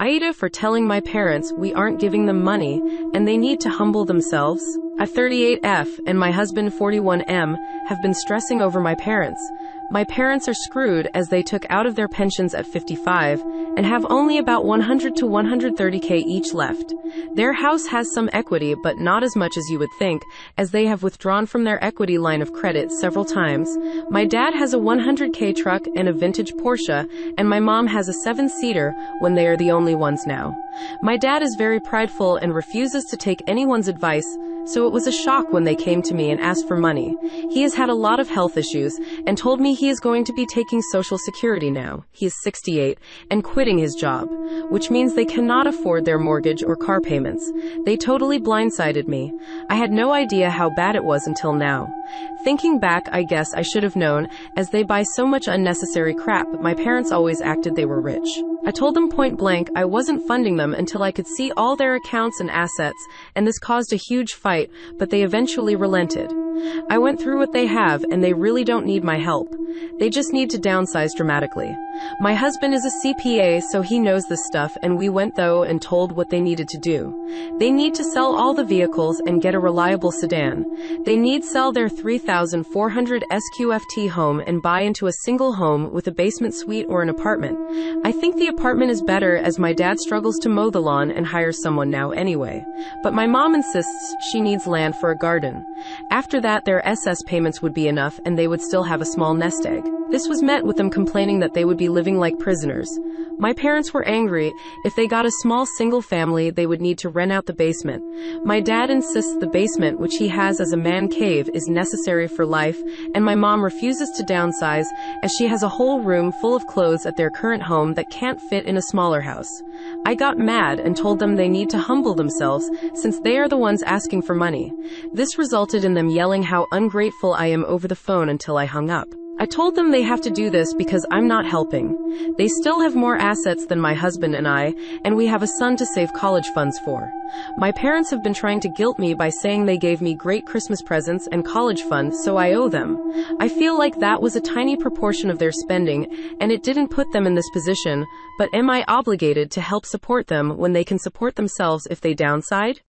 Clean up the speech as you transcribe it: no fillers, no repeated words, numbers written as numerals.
AITA for telling my parents we aren't giving them money and they need to humble themselves. I 38F and my husband 41M have been stressing over my parents. My parents are screwed as they took out of their pensions at 55 and have only about 100 to 130K each left. Their house has some equity, but not as much as you would think, as they have withdrawn from their equity line of credit several times. My dad has a 100K truck and a vintage Porsche, and my mom has a 7-seater when they are the only ones now. My dad is very prideful and refuses to take anyone's advice, so it was a shock when they came to me and asked for money. He has had a lot of health issues and told me he is going to be taking Social Security now. He is 68 and quitting his job, which means they cannot afford their mortgage or car payments. They totally blindsided me. I had no idea how bad it was until now. Thinking back, I guess I should have known, as they buy so much unnecessary crap, but my parents always acted they were rich. I told them point blank I wasn't funding them until I could see all their accounts and assets, and this caused a huge fight, but they eventually relented. I went through what they have, and they really don't need my help. They just need to downsize dramatically. My husband is a CPA, so he knows this stuff, and we went though and told what they needed to do. They need to sell all the vehicles and get a reliable sedan. They need sell their 3,400 SQFT home and buy into a single home with a basement suite or an apartment. I think the apartment is better, as my dad struggles to mow the lawn and hires someone now anyway. But my mom insists she needs land for a garden. After that, their SS payments would be enough and they would still have a small nest egg. This was met with them complaining that they would be living like prisoners. My parents were angry. If they got a small single family, they would need to rent out the basement. My dad insists the basement, which he has as a man cave, is necessary for life, and my mom refuses to downsize, as she has a whole room full of clothes at their current home that can't fit in a smaller house. I got mad and told them they need to humble themselves, since they are the ones asking for money. This resulted in them yelling how ungrateful I am over the phone until I hung up. I told them they have to do this because I'm not helping. They still have more assets than my husband and I, and we have a son to save college funds for. My parents have been trying to guilt me by saying they gave me great Christmas presents and college funds, so I owe them. I feel like that was a tiny proportion of their spending, and it didn't put them in this position, but am I obligated to help support them when they can support themselves if they downside?